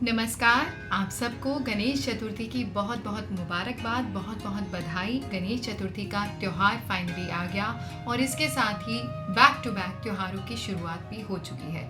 नमस्कार। आप सबको गणेश चतुर्थी की बहुत बहुत मुबारकबाद, बहुत बहुत बधाई। गणेश चतुर्थी का त्यौहार फाइनली आ गया और इसके साथ ही बैक टू बैक त्योहारों की शुरुआत भी हो चुकी है।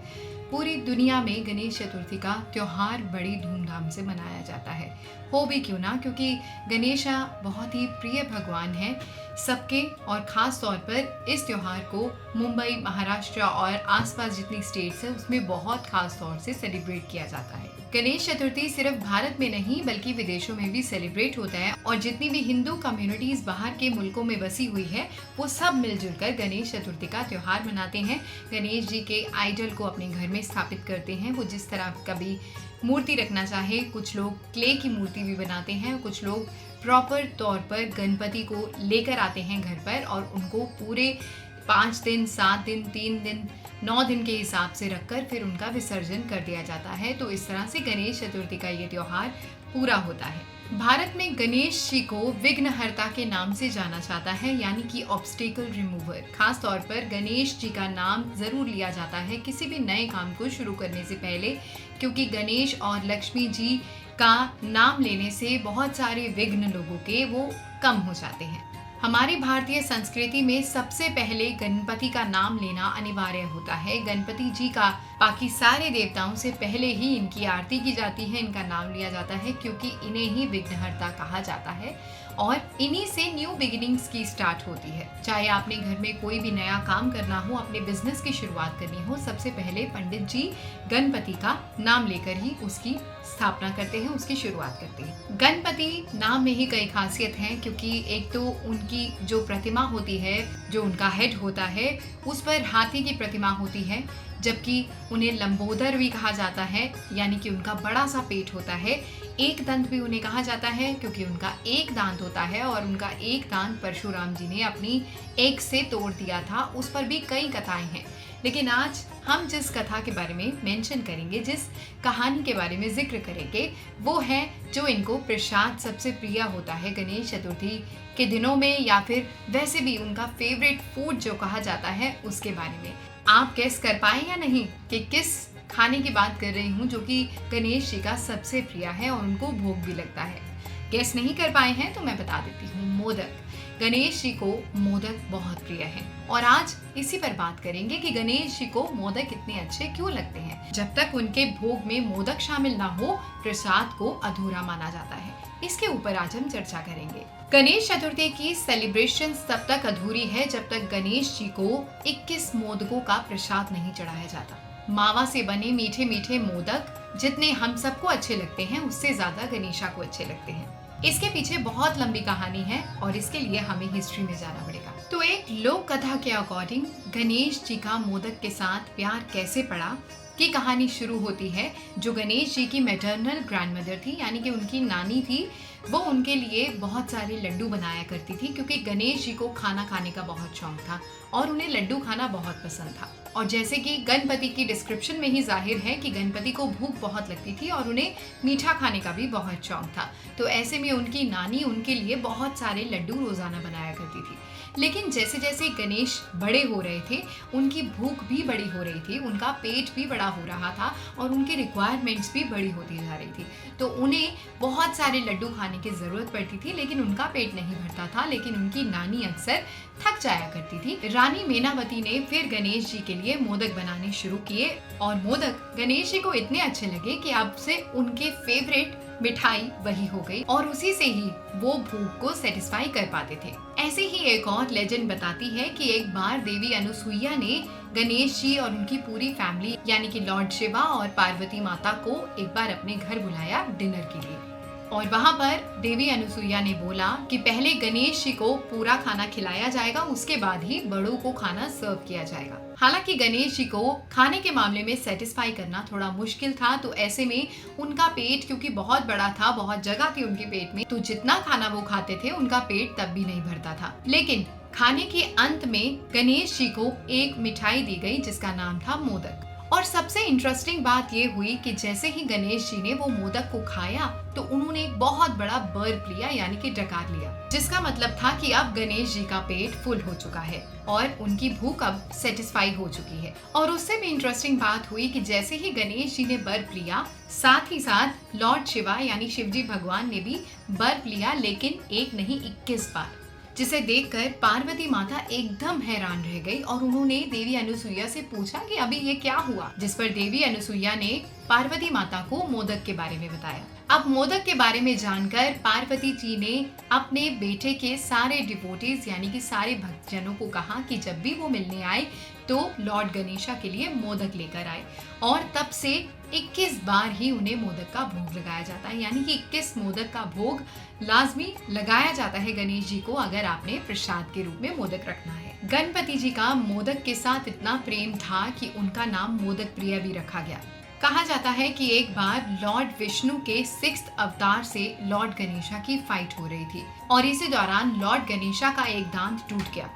पूरी दुनिया में गणेश चतुर्थी का त्यौहार बड़ी धूमधाम से मनाया जाता है। हो भी क्यों ना, क्योंकि गणेशा बहुत ही प्रिय भगवान हैं सबके, और ख़ास तौर पर इस त्यौहार को मुंबई, महाराष्ट्र और आसपास जितनी स्टेट्स हैं उसमें बहुत ख़ास तौर से सेलिब्रेट किया जाता है। गणेश चतुर्थी सिर्फ भारत में नहीं बल्कि विदेशों में भी सेलिब्रेट होता है, और जितनी भी हिंदू कम्युनिटीज बाहर के मुल्कों में बसी हुई है वो सब मिलजुल कर गणेश चतुर्थी का त्यौहार मनाते हैं। गणेश जी के आइडल को अपने घर में स्थापित करते हैं। वो जिस तरह कभी मूर्ति रखना चाहे, कुछ लोग क्ले की मूर्ति भी बनाते हैं, कुछ लोग प्रॉपर तौर पर गणपति को लेकर आते हैं घर पर और उनको पूरे 5 दिन, 7 दिन, 3 दिन, 9 दिन के हिसाब से रखकर फिर उनका विसर्जन कर दिया जाता है। तो इस तरह से गणेश चतुर्थी का ये त्यौहार पूरा होता है। भारत में गणेश जी को विघ्नहर्ता के नाम से जाना जाता है, यानी कि ऑब्स्टेकल रिमूवर। खास तौर पर गणेश जी का नाम जरूर लिया जाता है किसी भी नए काम को शुरू करने से पहले, क्योंकि गणेश और लक्ष्मी जी का नाम लेने से बहुत सारे विघ्न लोगों के वो कम हो जाते हैं। हमारी भारतीय संस्कृति में सबसे पहले गणपति का नाम लेना अनिवार्य होता है। गणपति जी का बाकी सारे देवताओं से पहले ही इनकी आरती की जाती है, इनका नाम लिया जाता है, क्योंकि इन्हें ही विघ्नहर्ता कहा जाता है और इन्हीं से न्यू बिगिनिंग्स की स्टार्ट होती है। चाहे आपने घर में कोई भी नया काम करना हो, अपने बिजनेस की शुरुआत करनी हो, सबसे पहले पंडित जी गणपति का नाम लेकर ही उसकी स्थापना करते हैं, उसकी शुरुआत करते हैं। गणपति नाम में ही कई खासियत हैं, क्योंकि एक तो उनकी जो प्रतिमा होती है, जो उनका हेड होता है, उस पर हाथी की प्रतिमा होती है, जबकि उन्हें लंबोदर भी कहा जाता है, यानी कि उनका बड़ा सा पेट होता है। एक दंत भी उन्हें कहा जाता है क्योंकि उनका एक दांत होता है, और उनका एक दांत परशुराम जी ने अपनी एक से तोड़ दिया था। उस पर भी कई कथाएं हैं, लेकिन आज हम जिस कथा के बारे में मेंशन करेंगे, जिस कहानी के बारे में जिक्र करेंगे, वो है जो इनको प्रसाद सबसे प्रिय होता है गणेश चतुर्थी के दिनों में, या फिर वैसे भी उनका फेवरेट फूड जो कहा जाता है उसके बारे में। आप गेस कर पाए या नहीं कि किस खाने की बात कर रही हूँ जो कि गणेश जी का सबसे प्रिय है और उनको भोग भी लगता है? गेस नहीं कर पाए हैं तो मैं बता देती हूँ, मोदक। गणेश जी को मोदक बहुत प्रिय है, और आज इसी पर बात करेंगे कि गणेश जी को मोदक इतने अच्छे क्यों लगते हैं। जब तक उनके भोग में मोदक शामिल ना हो, प्रसाद को अधूरा माना जाता है। इसके ऊपर आज हम चर्चा करेंगे। गणेश चतुर्थी की सेलिब्रेशन तब तक अधूरी है जब तक गणेश जी को 21 मोदकों का प्रसाद नहीं चढ़ाया जाता। मावा से बने मीठे मीठे मोदक जितने हम सबको अच्छे लगते हैं, उससे ज्यादा गणेशा को अच्छे लगते हैं। इसके पीछे बहुत लंबी कहानी है और इसके लिए हमें हिस्ट्री में जाना पड़ेगा। तो एक लोक कथा के अकॉर्डिंग गणेश जी का मोदक के साथ प्यार कैसे पड़ा की कहानी शुरू होती है। जो गणेश जी की मैटरनल ग्रैंडमदर थी, यानी कि उनकी नानी थी, वो उनके लिए बहुत सारे लड्डू बनाया करती थी, क्योंकि गणेश जी को खाना खाने का बहुत शौक था और उन्हें लड्डू खाना बहुत पसंद था। और जैसे कि गणपति की डिस्क्रिप्शन में ही जाहिर है कि गणपति को भूख बहुत लगती थी और उन्हें मीठा खाने का भी बहुत शौक था। तो ऐसे में उनकी नानी उनके लिए बहुत सारे लड्डू रोजाना बनाया करती थी। लेकिन जैसे जैसे गणेश बड़े हो रहे थे, उनकी भूख भी बड़ी हो रही थी, उनका पेट भी बड़ा हो रहा था और उनकी रिक्वायरमेंट्स भी बड़ी होती जा रही थी। तो उन्हें बहुत सारे लड्डू खाने की ज़रूरत पड़ती थी, लेकिन उनका पेट नहीं भरता था। लेकिन उनकी नानी अक्सर थक जाया करती थी। रानी मेनावती ने फिर गणेश जी के लिए मोदक बनाने शुरू किए, और मोदक गणेश जी को इतने अच्छे लगे कि अब से उनके फेवरेट मिठाई वही हो गई, और उसी से ही वो भूख को सेटिस्फाई कर पाते थे। ऐसे ही एक और लेजेंड बताती है कि एक बार देवी अनुसुईया ने गणेश जी और उनकी पूरी फैमिली, यानी कि लॉर्ड शिवा और पार्वती माता को एक बार अपने घर बुलाया डिनर के लिए, और वहाँ पर देवी अनुसुईया ने बोला कि पहले गणेश जी को पूरा खाना खिलाया जाएगा, उसके बाद ही बड़ों को खाना सर्व किया जाएगा। हालांकि गणेश जी को खाने के मामले में सेटिस्फाई करना थोड़ा मुश्किल था, तो ऐसे में उनका पेट क्योंकि बहुत बड़ा था, बहुत जगह थी उनके पेट में, तो जितना खाना वो खाते थे उनका पेट तब भी नहीं भरता था। लेकिन खाने के अंत में गणेश जी को एक मिठाई दी गई जिसका नाम था मोदक, और सबसे इंटरेस्टिंग बात ये हुई कि जैसे ही गणेश जी ने वो मोदक को खाया तो उन्होंने एक बहुत बड़ा बर्प लिया, यानी कि डकार लिया, जिसका मतलब था कि अब गणेश जी का पेट फुल हो चुका है और उनकी भूख अब सेटिस्फाई हो चुकी है। और उससे भी इंटरेस्टिंग बात हुई कि जैसे ही गणेश जी ने बर्प लिया, साथ ही साथ लॉर्ड शिवा यानी शिव जी भगवान ने भी बर्प लिया, लेकिन एक नहीं 21 बार, जिसे देखकर पार्वती माता एकदम हैरान रह गई और उन्होंने देवी अनुसुईया से पूछा कि अभी ये क्या हुआ, जिस पर देवी अनुसुईया ने पार्वती माता को मोदक के बारे में बताया। अब मोदक के बारे में जानकर पार्वती जी ने अपने बेटे के सारे डिवोटीज यानी कि सारे भक्तजनों को कहा कि जब भी वो मिलने आए तो लॉर्ड गणेशा के लिए मोदक लेकर आए, और तब से 21 बार ही उन्हें मोदक का भोग लगाया जाता है, यानी कि 21 मोदक का भोग लाजमी लगाया जाता है गणेश जी को अगर आपने प्रसाद के रूप में मोदक रखना है। गणपति जी का मोदक के साथ इतना प्रेम था कि उनका नाम मोदक प्रिय भी रखा गया। कहा जाता है कि एक बार लॉर्ड विष्णु के 6th अवतार से लॉर्ड गणेशा की फाइट हो रही थी और इसी दौरान लॉर्ड गणेशा का एक दांत टूट गया,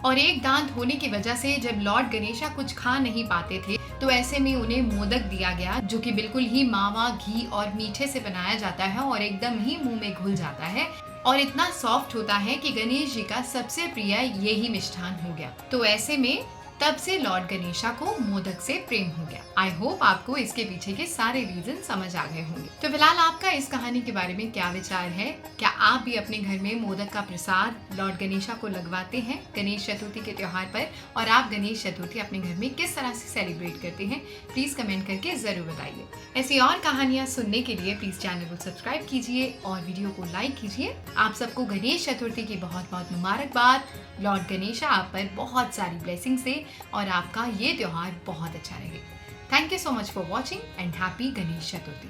और एक दांत होने की वजह से जब लॉर्ड गणेशा कुछ खा नहीं पाते थे तो ऐसे में उन्हें मोदक दिया गया, जो कि बिल्कुल ही मावा, घी और मीठे से बनाया जाता है और एकदम ही मुंह में घुल जाता है और इतना सॉफ्ट होता है कि गणेश जी का सबसे प्रिय यही मिष्ठान हो गया। तो ऐसे में तब से लॉर्ड गणेशा को मोदक से प्रेम हो गया। आई होप आपको इसके पीछे के सारे रीजन समझ आ गए होंगे। तो फिलहाल आपका इस कहानी के बारे में क्या विचार है? क्या आप भी अपने घर में मोदक का प्रसाद लॉर्ड गणेशा को लगवाते हैं गणेश चतुर्थी के त्योहार पर? और आप गणेश चतुर्थी अपने घर में किस तरह से सेलिब्रेट करते हैं? प्लीज कमेंट करके जरूर बताइए। ऐसी और कहानियां सुनने के लिए प्लीज चैनल को सब्सक्राइब कीजिए और वीडियो को लाइक कीजिए। आप सबको गणेश चतुर्थी की बहुत बहुत मुबारकबाद। लॉर्ड गणेशा आप पर बहुत सारी ब्लेसिंग से और आपका ये त्योहार बहुत अच्छा रहे। Thank you so much for watching and happy Ganesh Chaturthi.